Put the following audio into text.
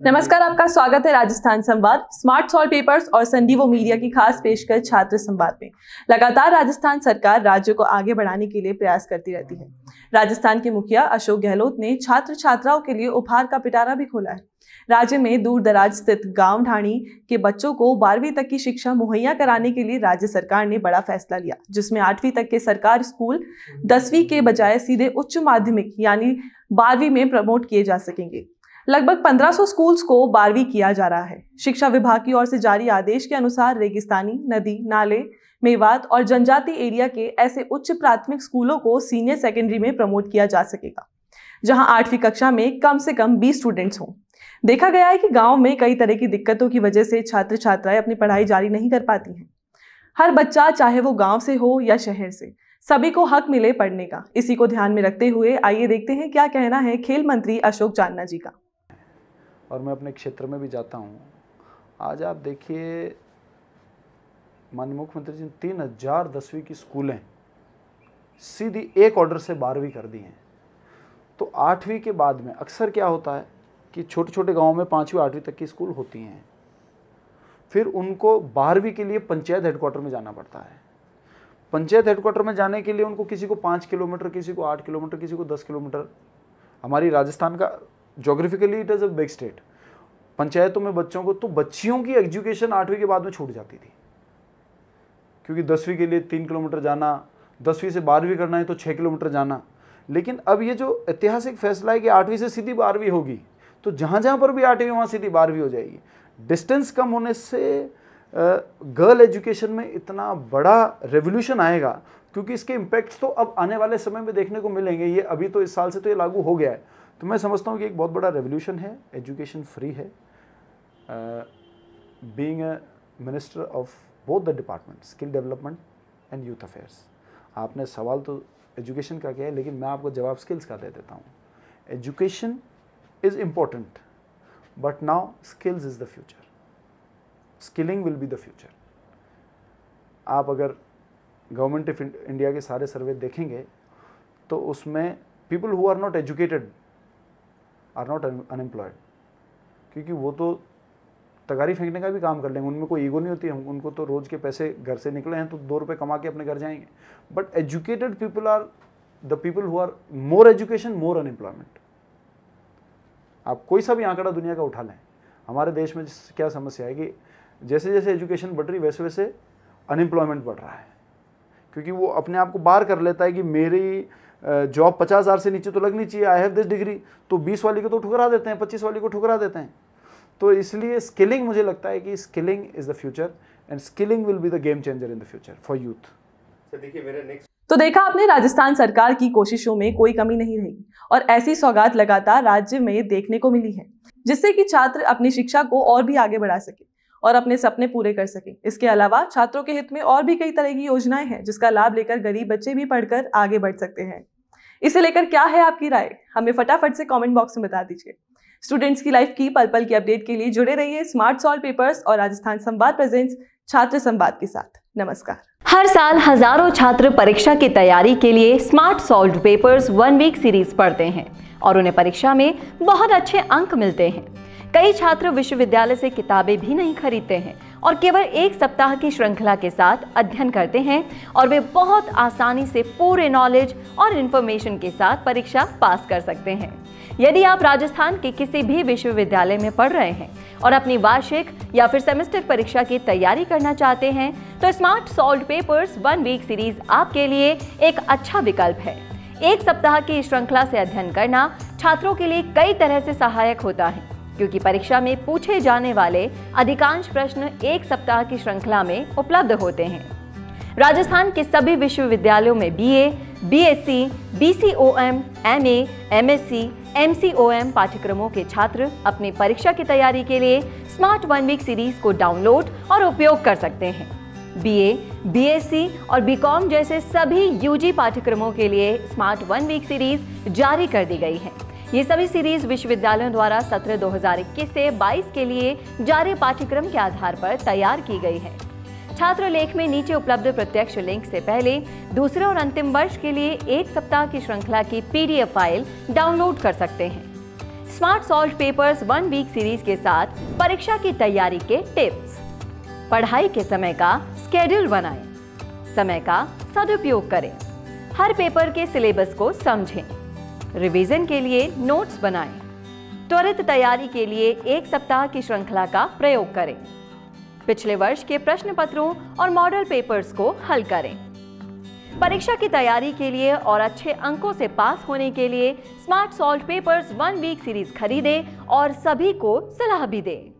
नमस्कार, आपका स्वागत है राजस्थान संवाद, स्मार्ट सॉल्व पेपर्स और संडीवो मीडिया की खास पेशकश छात्र संवाद में। लगातार राजस्थान सरकार राज्य को आगे बढ़ाने के लिए प्रयास करती रहती है। राजस्थान के मुखिया अशोक गहलोत ने छात्र छात्राओं के लिए उपहार का पिटारा भी खोला है। राज्य में दूर दराज स्थित गांव ढाणी के बच्चों को 12वीं तक की शिक्षा मुहैया कराने के लिए राज्य सरकार ने बड़ा फैसला लिया, जिसमें 8वीं तक के सरकारी स्कूल 10वीं के बजाय सीधे उच्च माध्यमिक यानी 12वीं में प्रमोट किए जा सकेंगे। लगभग 1500 स्कूल्स को 12वीं किया जा रहा है। शिक्षा विभाग की ओर से जारी आदेश के अनुसार रेगिस्तानी, नदी, नाले, मेवात और जनजाति एरिया के ऐसे उच्च प्राथमिक स्कूलों को सीनियर सेकेंडरी में प्रमोट किया जा सकेगा, जहां 8वीं कक्षा में कम से कम 20 स्टूडेंट्स हों। देखा गया है कि गांव में कई तरह की दिक्कतों की वजह से छात्र छात्राएं अपनी पढ़ाई जारी नहीं कर पाती हैं। हर बच्चा, चाहे वो गाँव से हो या शहर से, सभी को हक मिले पढ़ने का। इसी को ध्यान में रखते हुए आइए देखते हैं क्या कहना है खेल मंत्री अशोक चांदना जी का। और मैं अपने क्षेत्र में भी जाता हूँ। आज आप देखिए, माननीय मुख्यमंत्री जी ने 3000 10वीं की स्कूलें सीधी एक ऑर्डर से 12वीं कर दी हैं। तो 8वीं के बाद में अक्सर क्या होता है कि छोटे छोटे गांवों में 5वीं 8वीं तक की स्कूल होती हैं, फिर उनको 12वीं के लिए पंचायत हेडक्वार्टर में जाना पड़ता है। पंचायत हेडक्वार्टर में जाने के लिए उनको किसी को 5 किलोमीटर, किसी को 8 किलोमीटर, किसी को 10 किलोमीटर। हमारी राजस्थान का geographically it is a big state. पंचायतों में बच्चों को, तो बच्चियों की एजुकेशन 8वीं के बाद में छूट जाती थी, क्योंकि 10वीं के लिए 3 किलोमीटर जाना, 10वीं से 12वीं करना है तो 6 किलोमीटर जाना। लेकिन अब ये जो ऐतिहासिक फैसला है कि 8वीं से सीधी 12वीं होगी, तो जहाँ जहाँ पर भी 8वीं वहाँ सीधी 12वीं हो जाएगी। डिस्टेंस कम होने से गर्ल एजुकेशन में इतना बड़ा रेवोल्यूशन आएगा, क्योंकि इसके इम्पैक्ट्स तो अब आने वाले समय में देखने को मिलेंगे। ये अभी तो इस साल से तो ये लागू हो गया है, तो मैं समझता हूँ कि एक बहुत बड़ा रेवोल्यूशन है। एजुकेशन फ्री है। Being a minister of both the department, skill development and youth affairs, आपने सवाल तो एजुकेशन का किया है, लेकिन मैं आपको जवाब स्किल्स का दे देता हूँ। Education is important, but now skills is the future. Skilling will be the future. आप अगर गवर्नमेंट ऑफ इंडिया के सारे सर्वे देखेंगे तो उसमें people who are not educated are not unemployed, क्योंकि वो तो तगारी फेंकने का भी काम कर लेंगे, उनमें कोई ईगो नहीं होती है। उनको तो रोज़ के पैसे घर से निकले हैं तो 2 रुपये कमा के अपने घर जाएंगे। But educated people are the people who are more education, more unemployment. आप कोई सा भी आंकड़ा दुनिया का उठा लें, हमारे देश में क्या समस्या है कि जैसे जैसे एजुकेशन बढ़ रही वैसे वैसे अनएम्प्लॉयमेंट बढ़ रहा है, क्योंकि वो अपने आप को बाहर कर लेता है कि मेरी जॉब 50,000 से नीचे तो लगनी चाहिए, आई हैव दिस डिग्री, तो 20 वाली को तो ठुकरा देते हैं, 25 वाली को ठुकरा देते हैं। तो इसलिए स्किलिंग, मुझे लगता है कि skilling is the future and skilling will be the game changer in the future for youth. तो देखा आपने, राजस्थान सरकार की कोशिशों में कोई कमी नहीं रही और ऐसी सौगात लगातार राज्य में देखने को मिली है, जिससे कि छात्र अपनी शिक्षा को और भी आगे बढ़ा सके और अपने सपने पूरे कर सके। इसके अलावा छात्रों के हित में और भी कई तरह की योजनाएं हैं, जिसका लाभ लेकर गरीब बच्चे भी पढ़कर आगे बढ़ सकते हैं। इसे लेकर क्या है आपकी राय, हमें फटाफट से कमेंट बॉक्स में बता दीजिए। स्टूडेंट्स की लाइफ की पल पल की अपडेट के लिए जुड़े रहिए स्मार्ट सॉल्व पेपर्स और राजस्थान संवाद प्रेजेंट्स छात्र संवाद के साथ। नमस्कार। हर साल हजारों छात्र परीक्षा की तैयारी के लिए smart solve papers 1 week series पढ़ते हैं और उन्हें परीक्षा में बहुत अच्छे अंक मिलते हैं। कई छात्र विश्वविद्यालय से किताबें भी नहीं खरीदते हैं और केवल 1 सप्ताह की श्रृंखला के साथ अध्ययन करते हैं और वे बहुत आसानी से पूरे नॉलेज और इन्फॉर्मेशन के साथ परीक्षा पास कर सकते हैं। यदि आप राजस्थान के किसी भी विश्वविद्यालय में पढ़ रहे हैं और अपनी वार्षिक या फिर सेमेस्टर परीक्षा की तैयारी करना चाहते हैं, तो smart solve papers 1 week series आपके लिए एक अच्छा विकल्प है। 1 सप्ताह की श्रृंखला से अध्ययन करना छात्रों के लिए कई तरह से सहायक होता है, क्योंकि परीक्षा में पूछे जाने वाले अधिकांश प्रश्न 1 सप्ताह की श्रृंखला में उपलब्ध होते हैं। राजस्थान के सभी विश्वविद्यालयों में BA, BSc, BCOM, MA, MSc, MCOM पाठ्यक्रमों के छात्र अपनी परीक्षा की तैयारी के लिए स्मार्ट 1 वीक सीरीज को डाउनलोड और उपयोग कर सकते हैं। BA, BSc और BCom जैसे सभी UG पाठ्यक्रमों के लिए स्मार्ट 1 वीक सीरीज जारी कर दी गई है। ये सभी सीरीज विश्वविद्यालयों द्वारा सत्र 2021 से 22 के लिए जारी पाठ्यक्रम के आधार पर तैयार की गई है। छात्र लेख में नीचे उपलब्ध प्रत्यक्ष लिंक से पहले दूसरे और अंतिम वर्ष के लिए 1 सप्ताह की श्रृंखला की PDF फाइल डाउनलोड कर सकते हैं। Smart solved papers 1 week series के साथ परीक्षा की तैयारी के टिप्स। पढ़ाई के समय का स्केड्यूल बनाएं, समय का सदुपयोग करें, हर पेपर के सिलेबस को समझें, रिवीजन के लिए नोट्स बनाएं, त्वरित तैयारी के लिए 1 सप्ताह की श्रृंखला का प्रयोग करें, पिछले वर्ष के प्रश्न पत्रों और मॉडल पेपर्स को हल करें। परीक्षा की तैयारी के लिए और अच्छे अंकों से पास होने के लिए smart solved papers 1 week series खरीदें और सभी को सलाह भी दें।